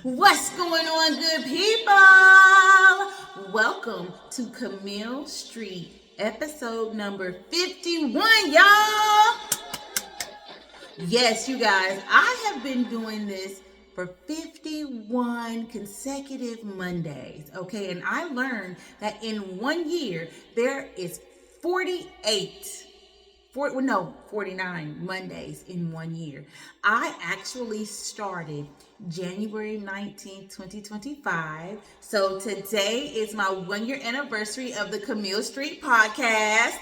What's going on, good people? Welcome to Camille St, episode number 51, y'all. Yes, you guys, I have been doing this for 51 consecutive Mondays, okay? And I learned that in 1 year, there is 49 Mondays in 1 year. I actually started January 19th, 2025. So today is my 1 year anniversary of the Camille St podcast.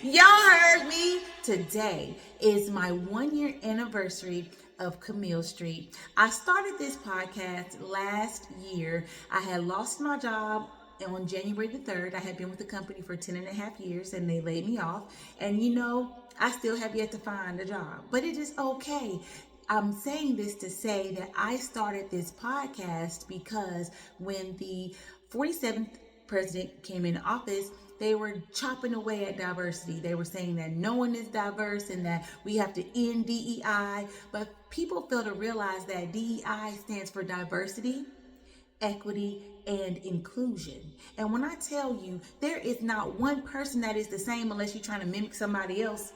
Y'all heard me. Today is my 1 year anniversary of Camille St. I started this podcast last year. I had lost my job on January the 3rd. I had been with the company for 10 and a half years and they laid me off. And I still have yet to find a job, but it is okay. I'm saying this to say that I started this podcast because when the 47th president came into office, they were chopping away at diversity. They were saying that no one is diverse and that we have to end DEI. But people fail to realize that DEI stands for diversity, equity, and inclusion. And when I tell you, there is not one person that is the same unless you're trying to mimic somebody else.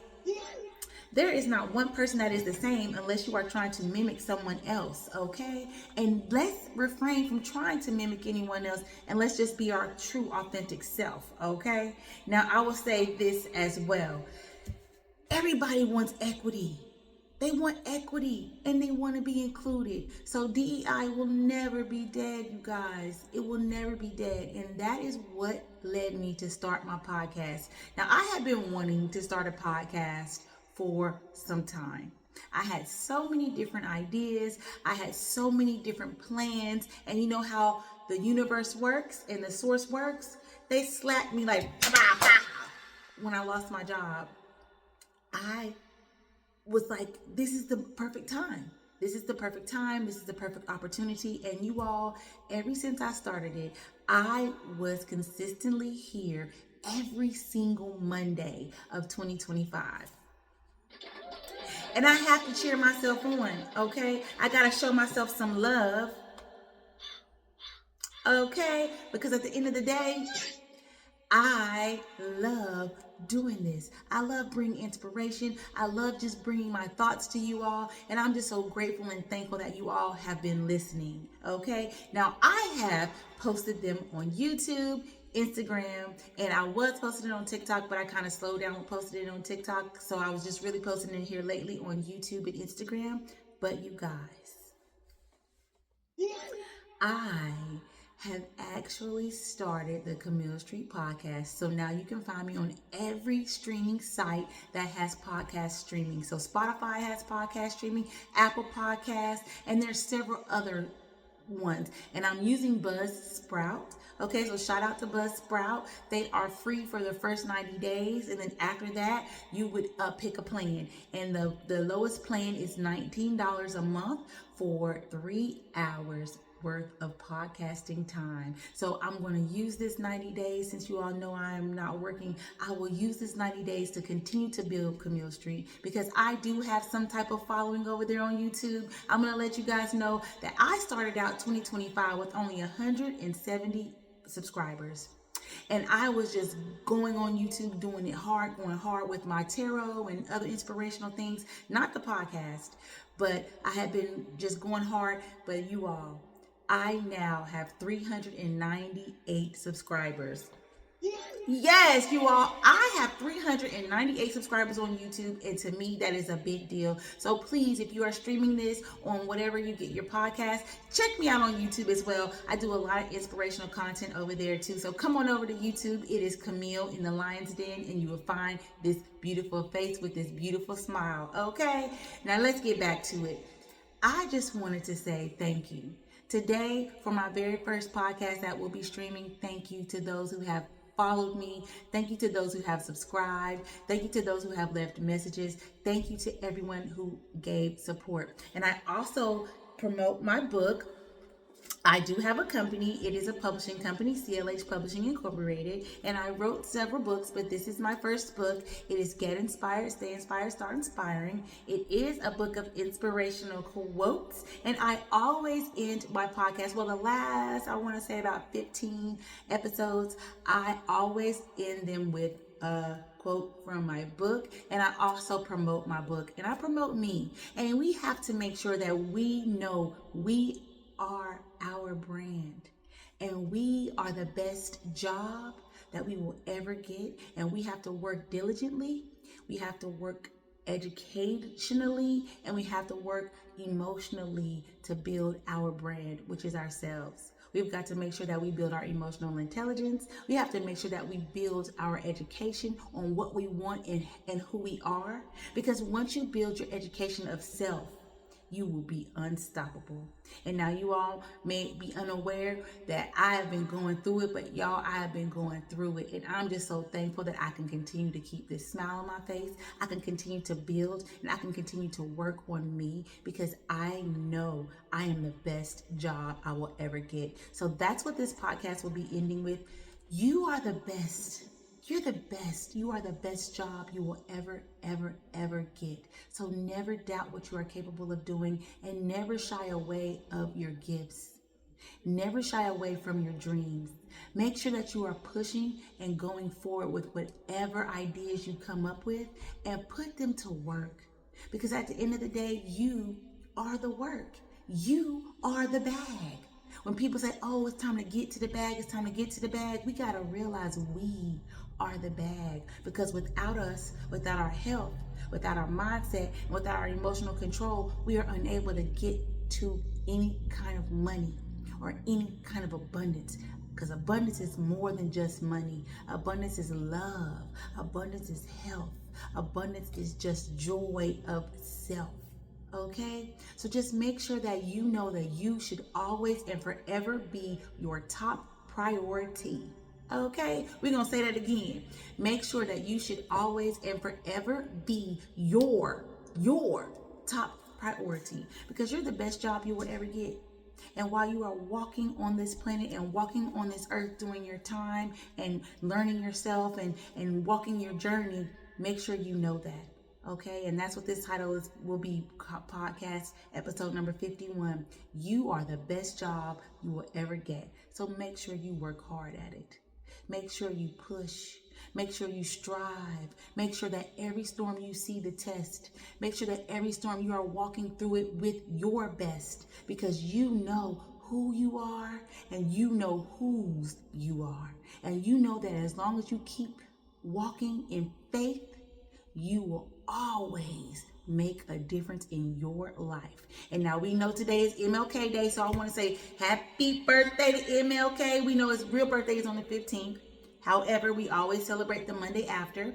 There is not one person that is the same unless you are trying to mimic someone else, okay? And let's refrain from trying to mimic anyone else and let's just be our true, authentic self, okay? Now, I will say this as well. Everybody wants equity. They want equity and they want to be included. So DEI will never be dead, you guys. It will never be dead. And that is what led me to start my podcast. Now, I have been wanting to start a podcast for some time. I had so many different ideas. I had so many different plans. And you know how the universe works and the source works? They slapped me like, pow, pow. When I lost my job. I was like, this is the perfect time. This is the perfect time. This is the perfect opportunity. And you all, ever since I started it, I was consistently here every single Monday of 2025. And I have to cheer myself on, okay? I got to show myself some love, okay? Because at the end of the day, I love doing this. I love bringing inspiration. I love just bringing my thoughts to you all. And I'm just so grateful and thankful that you all have been listening, okay? Now, I have posted them on YouTube, Instagram, and I was posting it on TikTok, but I kind of slowed down and posted it on TikTok. So I was just really posting it here lately on YouTube and Instagram. But you guys, I have actually started the Camille St podcast. So now you can find me on every streaming site that has podcast streaming. So Spotify has podcast streaming, Apple Podcasts, and there's several other ones. And I'm using Buzzsprout. Okay, so shout out to Buzzsprout. They are free for the first 90 days. And then after that, you would pick a plan. And the lowest plan is $19 a month for 3 hours worth of podcasting time. So I'm going to use this 90 days. Since you all know I am not working, I will use this 90 days to continue to build Camille St because I do have some type of following over there on YouTube. I'm going to let you guys know that I started out 2025 with only 170 subscribers. And I was just going on YouTube, going hard with my tarot and other inspirational things, not the podcast, but I had been just going hard. But you all, I now have 398 subscribers. Yes, you all, I have 398 subscribers on YouTube, and to me, that is a big deal. So please, if you are streaming this on whatever you get your podcast, check me out on YouTube as well. I do a lot of inspirational content over there too. So come on over to YouTube. It is Camille in the Lion's Den, and you will find this beautiful face with this beautiful smile. Okay, now let's get back to it. I just wanted to say thank you. Today, for my very first podcast that will be streaming, thank you to those who have followed me. Thank you to those who have subscribed. Thank you to those who have left messages. Thank you to everyone who gave support. And I also promote my book, I do have a company. It is a publishing company, CLH Publishing Incorporated, and I wrote several books, but this is my first book. It is Get Inspired, Stay Inspired, Start Inspiring. It is a book of inspirational quotes, and I always end my podcast, well, the last, I want to say about 15 episodes, I always end them with a quote from my book, and I also promote my book, and I promote me. And we have to make sure that we know we are our brand, and we are the best job that we will ever get, and we have to work diligently, we have to work educationally, and we have to work emotionally to build our brand, which is ourselves. We've got to make sure that we build our emotional intelligence. We have to make sure that we build our education on what we want and who we are, because once you build your education of self, you will be unstoppable. And now you all may be unaware that I have been going through it, but y'all, I have been going through it. And I'm just so thankful that I can continue to keep this smile on my face. I can continue to build, and I can continue to work on me, because I know I am the best job I will ever get. So that's what this podcast will be ending with. You are the best. You're the best. You are the best job you will ever get. So never doubt what you are capable of doing, and never shy away of your gifts. Never shy away from your dreams. Make sure that you are pushing and going forward with whatever ideas you come up with, and put them to work. Because at the end of the day, you are the work. You are the bag. When people say, oh, it's time to get to the bag, it's time to get to the bag, we got to realize we are the bag. Because without us, without our health, without our mindset, and without our emotional control, we are unable to get to any kind of money or any kind of abundance. Because abundance is more than just money. Abundance is love. Abundance is health. Abundance is just joy of self. Okay, so just make sure that you know that you should always and forever be your top priority. Okay, we're gonna say that again. Make sure that you should always and forever be your top priority, because you're the best job you will ever get. And while you are walking on this planet and walking on this earth, doing your time and learning yourself and walking your journey, make sure you know that. Okay, and that's what this title will be, podcast episode number 51. You are the best job you will ever get. So make sure you work hard at it. Make sure you push. Make sure you strive. Make sure that every storm you see the test. Make sure that every storm you are walking through it with your best, because you know who you are and you know whose you are. And you know that as long as you keep walking in faith, you will always make a difference in your life. And now we know today is MLK Day, so I want to say happy birthday to MLK. We know his real birthday is on the 15th. However, we always celebrate the Monday after.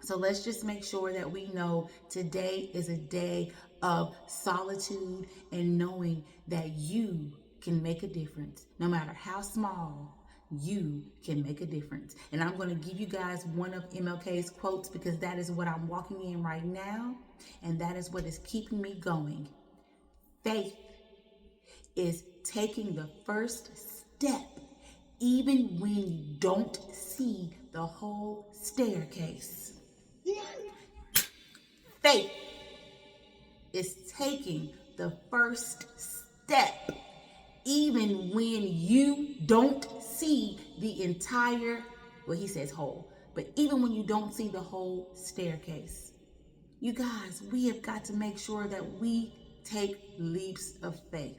So let's just make sure that we know today is a day of solitude and knowing that you can make a difference. No matter how small, you can make a difference. And I'm going to give you guys one of MLK's quotes, because that is what I'm walking in right now, and that is what is keeping me going. Faith is taking the first step even when you don't see the whole staircase. Faith is taking the first step even when you don't see the entire, well, he says whole, but even when you don't see the whole staircase. You guys, we have got to make sure that we take leaps of faith,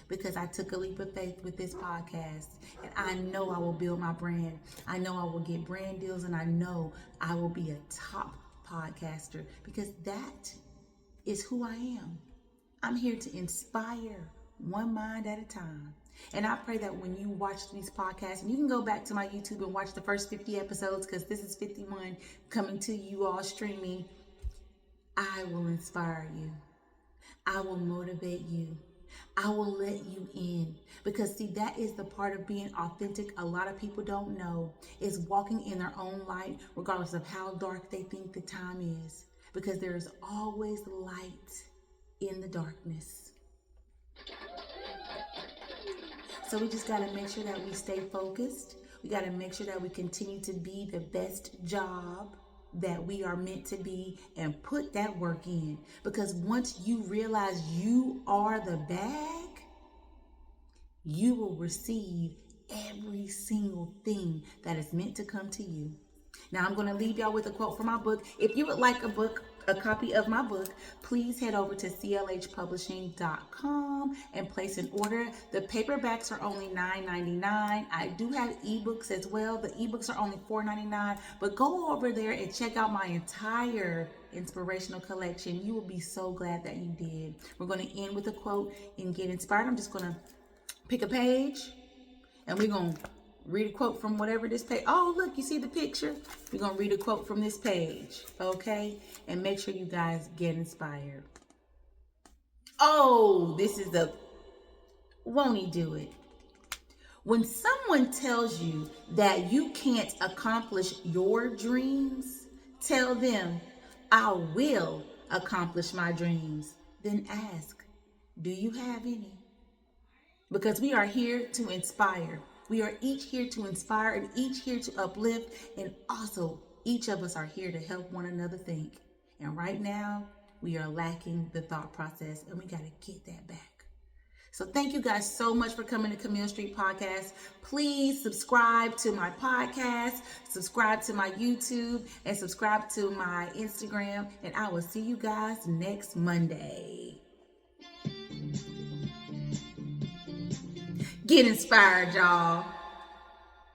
because I took a leap of faith with this podcast, and I know I will build my brand. I know I will get brand deals, and I know I will be a top podcaster, because that is who I am. I'm here to inspire one mind at a time. And I pray that when you watch these podcasts, and you can go back to my YouTube and watch the first 50 episodes, because this is 51 coming to you all streaming, I will inspire you. I will motivate you. I will let you in, because see, that is the part of being authentic a lot of people don't know, is walking in their own light regardless of how dark they think the time is, because there is always light in the darkness. So we just got to make sure that we stay focused. We got to make sure that we continue to be the best job that we are meant to be and put that work in. Because once you realize you are the bag, you will receive every single thing that is meant to come to you. Now I'm going to leave y'all with a quote from my book. If you would like a copy of my book, please head over to clhpublishing.com and place an order. The paperbacks are only $9.99. I do have ebooks as well. The ebooks are only $4.99, but go over there and check out my entire inspirational collection. You will be so glad that you did. We're going to end with a quote and get inspired. I'm just going to pick a page and we're going to read a quote from whatever this page. Oh, look, you see the picture? We're going to read a quote from this page, okay? And make sure you guys get inspired. Oh, this is the, won't he do it? When someone tells you that you can't accomplish your dreams, tell them, I will accomplish my dreams. Then ask, do you have any? Because we are here to inspire. We are each here to inspire and each here to uplift. And also, each of us are here to help one another think. And right now, we are lacking the thought process and we got to get that back. So thank you guys so much for coming to Camille Street Podcast. Please subscribe to my podcast, subscribe to my YouTube, and subscribe to my Instagram. And I will see you guys next Monday. Get inspired, y'all.